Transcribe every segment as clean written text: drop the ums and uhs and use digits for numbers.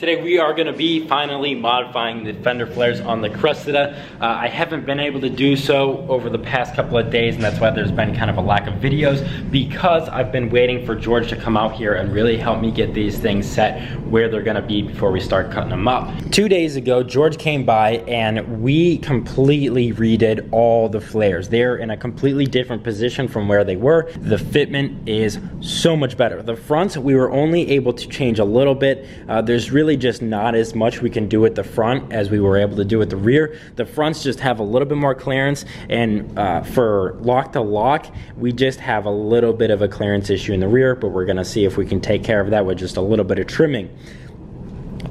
Today we are going to be finally modifying the fender flares on the Cressida. I haven't been able to do so over the past couple of days, and that's why there's been kind of a lack of videos, because I've been waiting for George to come out here and really help me get these things set where they're going to be before we start cutting them up. 2 days ago, George came by and we completely redid all the flares. They're in a completely different position from where they were. The fitment is so much better. The fronts, we were only able to change a little bit. There's really just not as much we can do at the front as we were able to do at the rear. The fronts just have a little bit more clearance, and for lock to lock, we just have a little bit of a clearance issue in the rear, but we're gonna see if we can take care of that with just a little bit of trimming.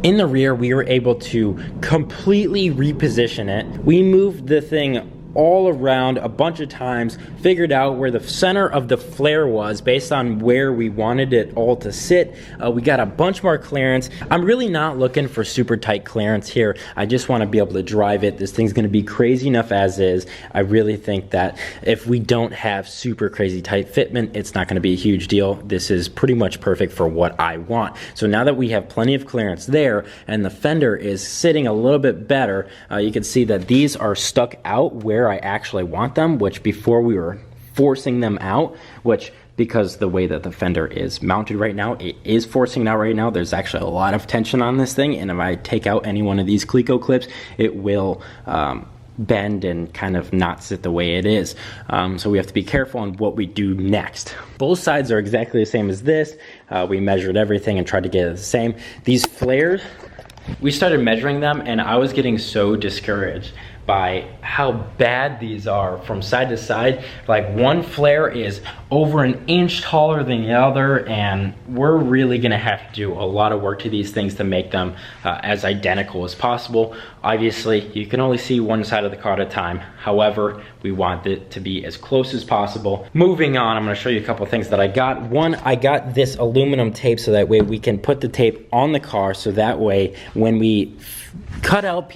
In the rear, we were able to completely reposition it. We moved the thing all around a bunch of times, figured out where the center of the flare was based on where we wanted it all to sit. We got a bunch more clearance. I'm really not looking for super tight clearance here. I just want to be able to drive it. This thing's going to be crazy enough as is. I really think that if we don't have super crazy tight fitment, it's not going to be a huge deal. This is pretty much perfect for what I want. So now that we have plenty of clearance there and the fender is sitting a little bit better, you can see that these are stuck out where I actually want them, which before we were forcing them out, which because the way that the fender is mounted right now, it is forcing it out right now. There's actually a lot of tension on this thing, and if I take out any one of these Cleco clips, it will bend and kind of not sit the way it is. So we have to be careful on what we do next. Both sides are exactly the same as this. We measured everything and tried to get it the same. These flares, we started measuring them and I was getting so discouraged by how bad these are from side to side. Like one flare is over an inch taller than the other, and we're really gonna have to do a lot of work to these things to make them as identical as possible. Obviously, you can only see one side of the car at a time. However, we want it to be as close as possible. Moving on, I'm gonna show you a couple things that I got. One, I got this aluminum tape so that way we can put the tape on the car, so that way when we cut out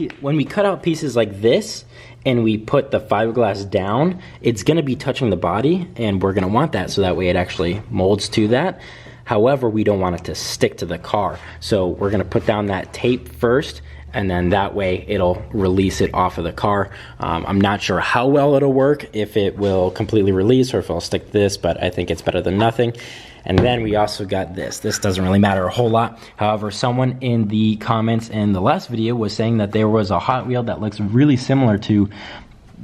pieces like this and we put the fiberglass down, it's gonna be touching the body, and we're gonna want that so that way it actually molds to that. However, we don't want it to stick to the car. So we're gonna put down that tape first, and then that way it'll release it off of the car. I'm not sure how well it'll work, if it will completely release or if I'll stick to this, but I think it's better than nothing. And then we also got this. This doesn't really matter a whole lot. However, someone in the comments in the last video was saying that there was a Hot Wheel that looks really similar to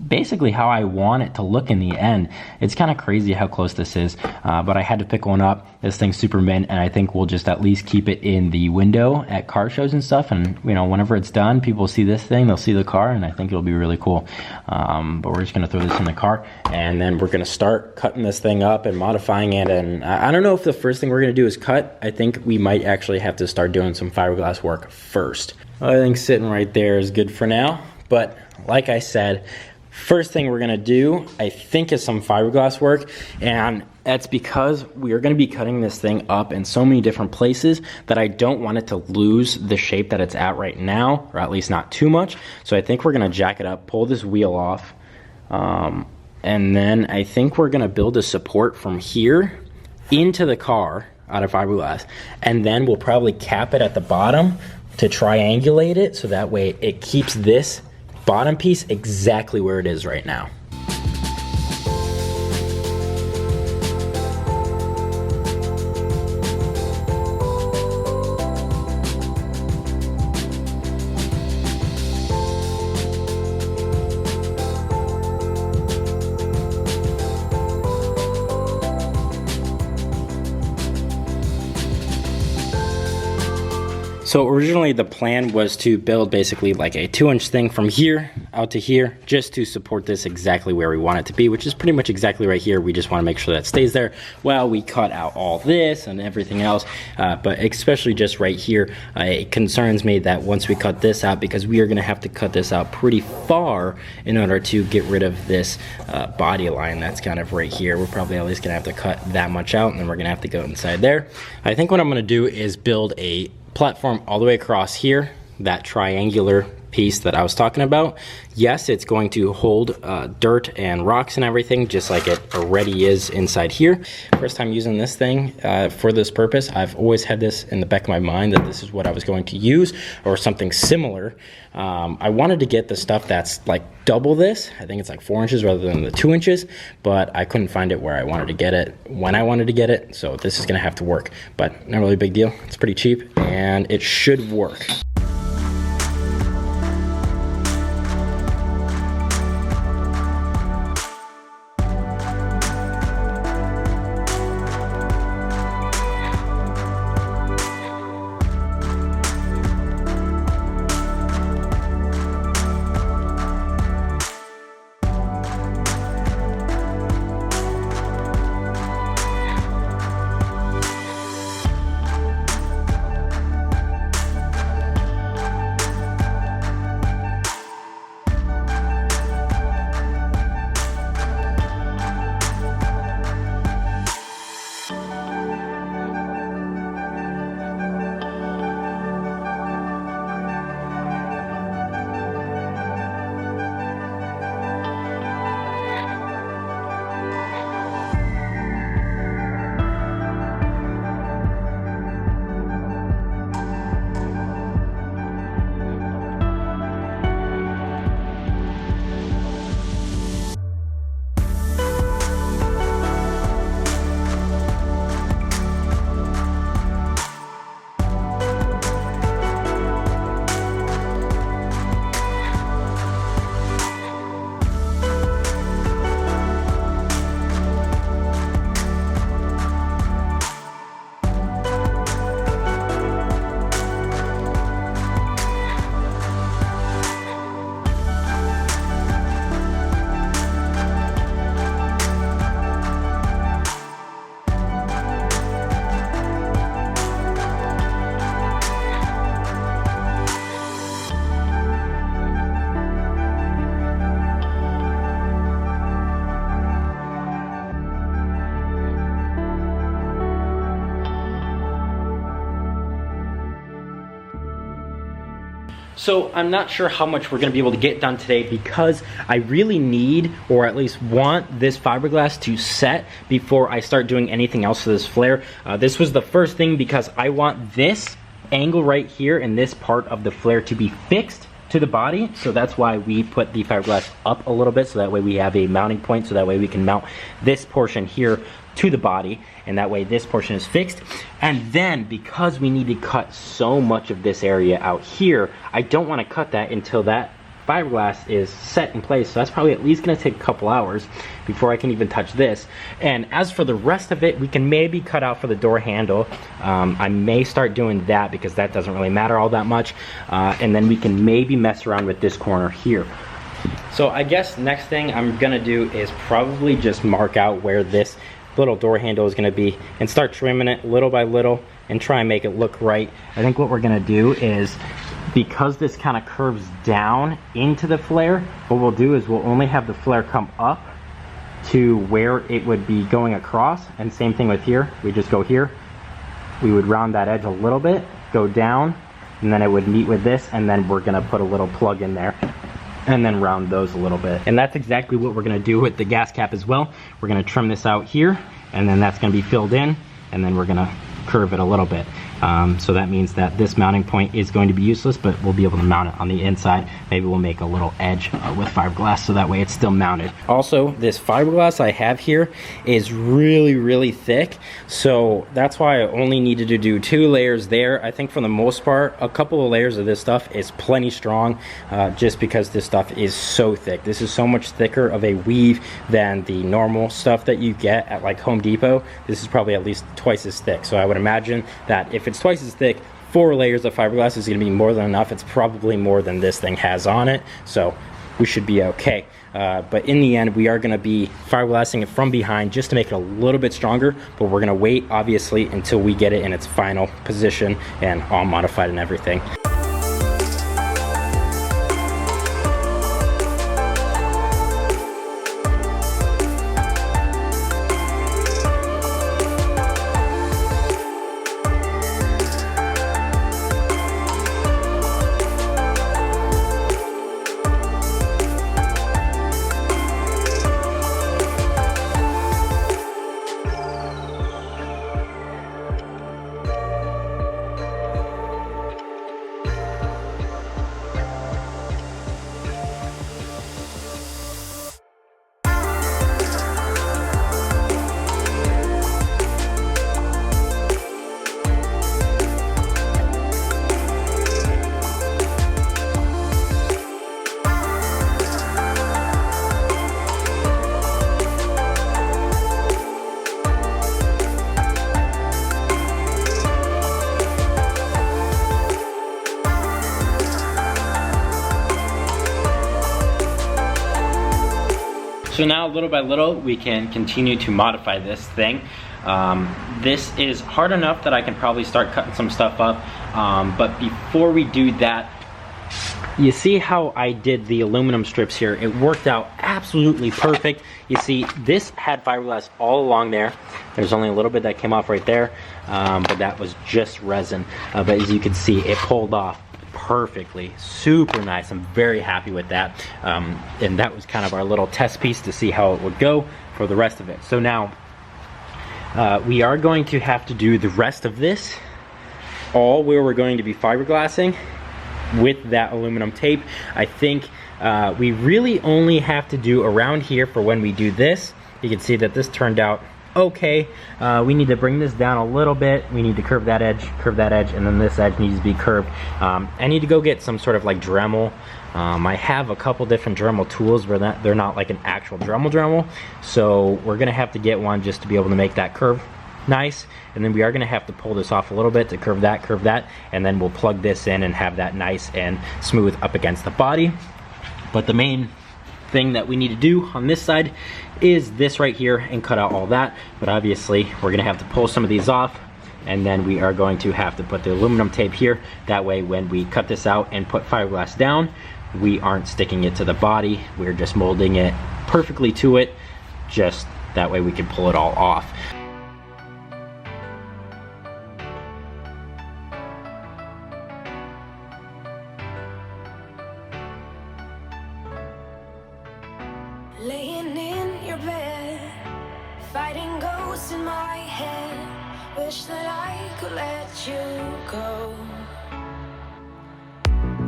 basically how I want it to look in the end. It's kind of crazy how close this is, but I had to pick one up. This thing's super mint, and I think we'll just at least keep it in the window at car shows and stuff, and you know, whenever it's done, people see this thing, they'll see the car, and I think it'll be really cool. But we're just gonna throw this in the car, and then we're gonna start cutting this thing up and modifying it. And I don't know if the first thing we're gonna do is cut. I think we might actually have to start doing some fiberglass work first. I think sitting right there is good for now, but like I said, first thing we're gonna do, I think, is some fiberglass work, and that's because we are gonna be cutting this thing up in so many different places that I don't want it to lose the shape that it's at right now, or at least not too much. So I think we're gonna jack it up, pull this wheel off, and then I think we're gonna build a support from here into the car out of fiberglass, and then we'll probably cap it at the bottom to triangulate it, so that way it keeps this bottom piece exactly where it is right now. So originally the plan was to build basically like a 2-inch thing from here out to here, just to support this exactly where we want it to be, which is pretty much exactly right here. We just want to make sure that stays there while we cut out all this and everything else. But especially just right here, it concerns me that once we cut this out, because we are going to have to cut this out pretty far in order to get rid of this body line that's kind of right here. We're probably at least going to have to cut that much out, and then we're going to have to go inside there. I think what I'm going to do is build a platform all the way across here, that triangular piece that I was talking about. Yes, it's going to hold dirt and rocks and everything, just like it already is inside here. First time using this thing for this purpose. I've always had this in the back of my mind that this is what I was going to use, or something similar. I wanted to get the stuff that's like double this. I think it's like 4 inches rather than the 2 inches, but I couldn't find it where I wanted to get it when I wanted to get it, so this is gonna have to work, but not really a big deal. It's pretty cheap and it should work. So I'm not sure how much we're gonna be able to get done today because I really need, or at least want, this fiberglass to set before I start doing anything else to this flare. This was the first thing because I want this angle right here and this part of the flare to be fixed to the body. So that's why we put the fiberglass up a little bit, so that way we have a mounting point, so that way we can mount this portion here to the body, and that way this portion is fixed. And then because we need to cut so much of this area out here, I don't want to cut that until that fiberglass is set in place. So that's probably at least going to take a couple hours before I can even touch this. And as for the rest of it, we can maybe cut out for the door handle. I may start doing that because that doesn't really matter all that much. And then we can maybe mess around with this corner here. So I guess next thing I'm gonna do is probably just mark out where this little door handle is going to be and start trimming it little by little and try and make it look right. I think what we're going to do is, because this kind of curves down into the flare, what we'll do is we'll only have the flare come up to where it would be going across, and same thing with here. We just go here, we would round that edge a little bit, go down, and then it would meet with this, and then we're going to put a little plug in there and then round those a little bit. And that's exactly what we're gonna do with the gas cap as well. We're gonna trim this out here, and then that's gonna be filled in, and then we're gonna curve it a little bit. So that means that this mounting point is going to be useless, but we'll be able to mount it on the inside. Maybe we'll make a little edge with fiberglass so that way it's still mounted. Also, this fiberglass I have here is really, really thick. So that's why I only needed to do 2 layers there. I think for the most part, a couple of layers of this stuff is plenty strong, just because this stuff is so thick. This is so much thicker of a weave than the normal stuff that you get at like Home Depot. This is probably at least twice as thick. So I would imagine that if it's twice as thick, 4 layers of fiberglass is going to be more than enough. It's probably more than this thing has on it, so we should be okay. But in the end, we are going to be fiberglassing it from behind just to make it a little bit stronger, but we're going to wait, obviously, until we get it in its final position and all modified and everything. So now little by little, we can continue to modify this thing. This is hard enough that I can probably start cutting some stuff up, but before we do that, you see how I did the aluminum strips here? It worked out absolutely perfect. You see, this had fiberglass all along there. There's only a little bit that came off right there, but that was just resin. But as you can see, it pulled off perfectly. Super nice. I'm very happy with that. And that was kind of our little test piece to see how it would go for the rest of it. So now, we are going to have to do the rest of this, all where we're going to be fiberglassing with that aluminum tape. I think we really only have to do around here for when we do this. You can see that this turned out okay. We need to bring this down a little bit. We need to curve that edge, and then this edge needs to be curved. I need to go get some sort of like Dremel. I have a couple different Dremel tools, but they're not like an actual Dremel. So we're gonna have to get one just to be able to make that curve nice. And then we are gonna have to pull this off a little bit to curve that, and then we'll plug this in and have that nice and smooth up against the body. But the main thing that we need to do on this side is this right here and cut out all that. But obviously we're gonna have to pull some of these off, and then we are going to have to put the aluminum tape here. That way when we cut this out and put fiberglass down, we aren't sticking it to the body. We're just molding it perfectly to it. Just that way we can pull it all off. Laying in your bed, fighting ghosts in my head. Wish that I could let you go.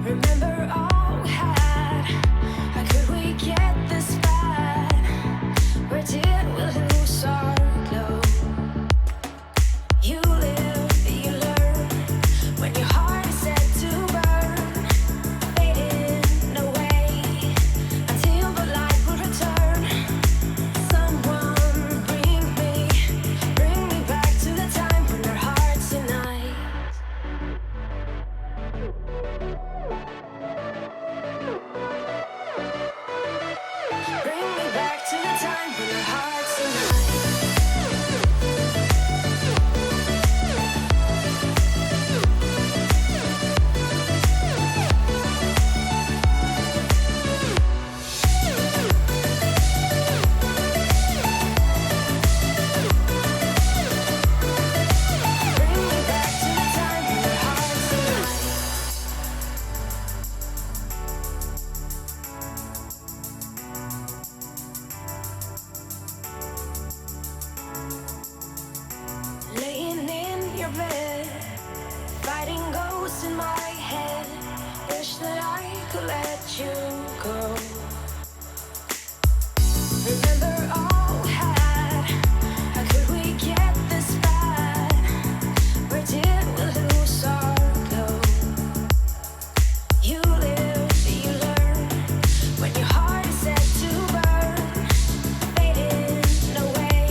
Remember all we had. How could we get this bad? Where did we lose our glow? You live, you learn. When your heart is set to burn, fading away until the light will return. Someone bring me back to the time when our hearts unite. Bring me back to the time when our hearts unite. Bring me back to the time when our hearts unite. Laying in your bed, fighting ghosts in my head. Wish that I could let you go. Remember all we had. How could we get this bad? Where did we lose our glow? You live, you learn. When your heart is set to burn, fading away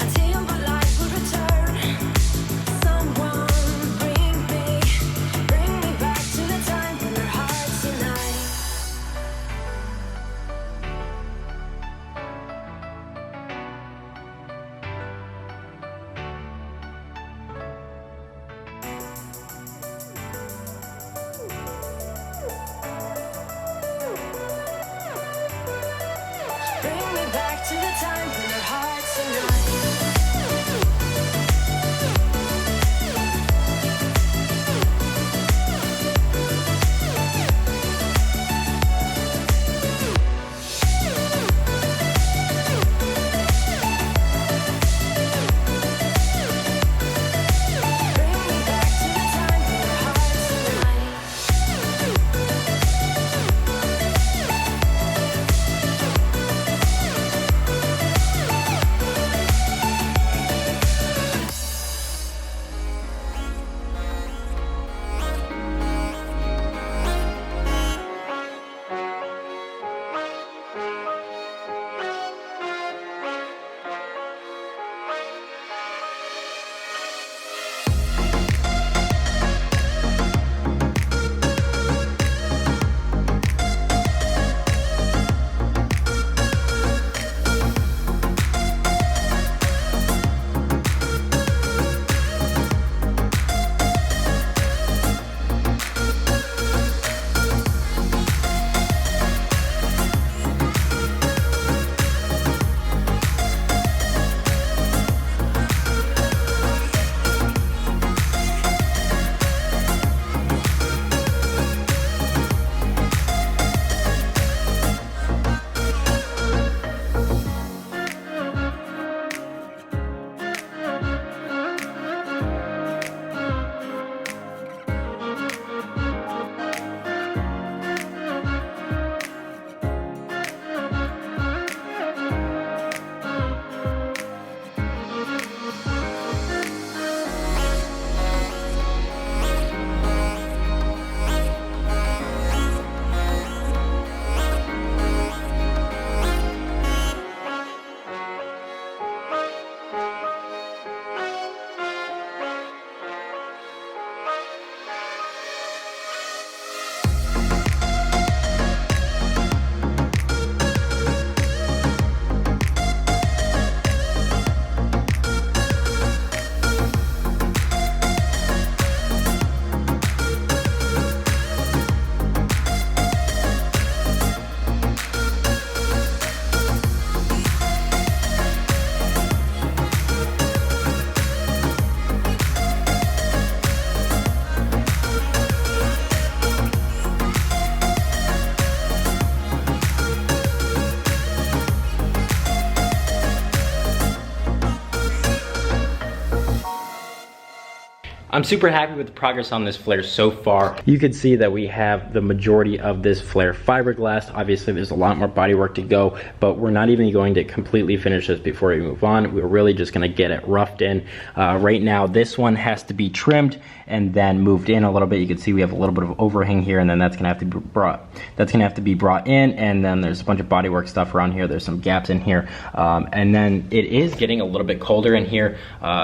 until the light will return. Someone bring me back to the time when our hearts unite. Bring me back to the time when our hearts unite. Bring me back to the time when our hearts unite. I'm super happy with the progress on this flare so far. You can see that we have the majority of this flare fiberglass. Obviously there's a lot more bodywork to go, but we're not even going to completely finish this before we move on. We're really just gonna get it roughed in. Right now this one has to be trimmed and then moved in a little bit. You can see we have a little bit of overhang here, and then that's gonna have to be brought in, and then there's a bunch of bodywork stuff around here. There's some gaps in here, and then it is getting a little bit colder in here,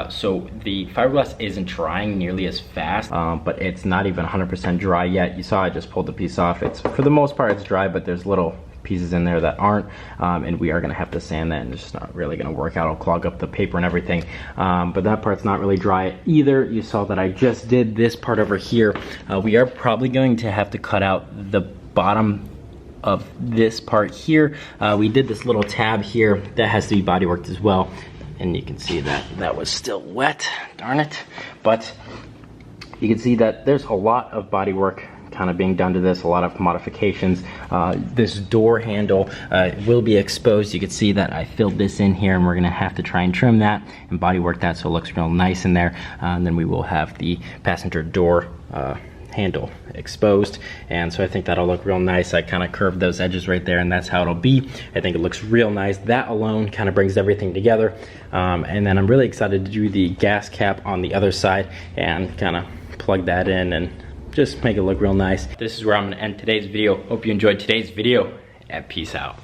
so the fiberglass isn't drying nearly as fast, but it's not even 100% dry yet. You saw I just pulled the piece off. It's, for the most part, it's dry, but there's little pieces in there that aren't, and we are gonna have to sand that, and it's just not really gonna work out. It'll clog up the paper and everything, but that part's not really dry either. You saw that I just did this part over here. We are probably going to have to cut out the bottom of this part here. We did this little tab here that has to be bodyworked as well, and you can see that that was still wet, darn it. But you can see that there's a lot of bodywork kind of being done to this, a lot of modifications. This door handle will be exposed. You can see that I filled this in here, and we're gonna have to try and trim that and bodywork that so it looks real nice in there. And then we will have the passenger door handle exposed, and so I think that'll look real nice. I kind of curved those edges right there, and that's how it'll be. I think it looks real nice. That alone kind of brings everything together, and then I'm really excited to do the gas cap on the other side and kind of plug that in and just make it look real nice. This is where I'm gonna end today's video. Hope you enjoyed today's video, and peace out.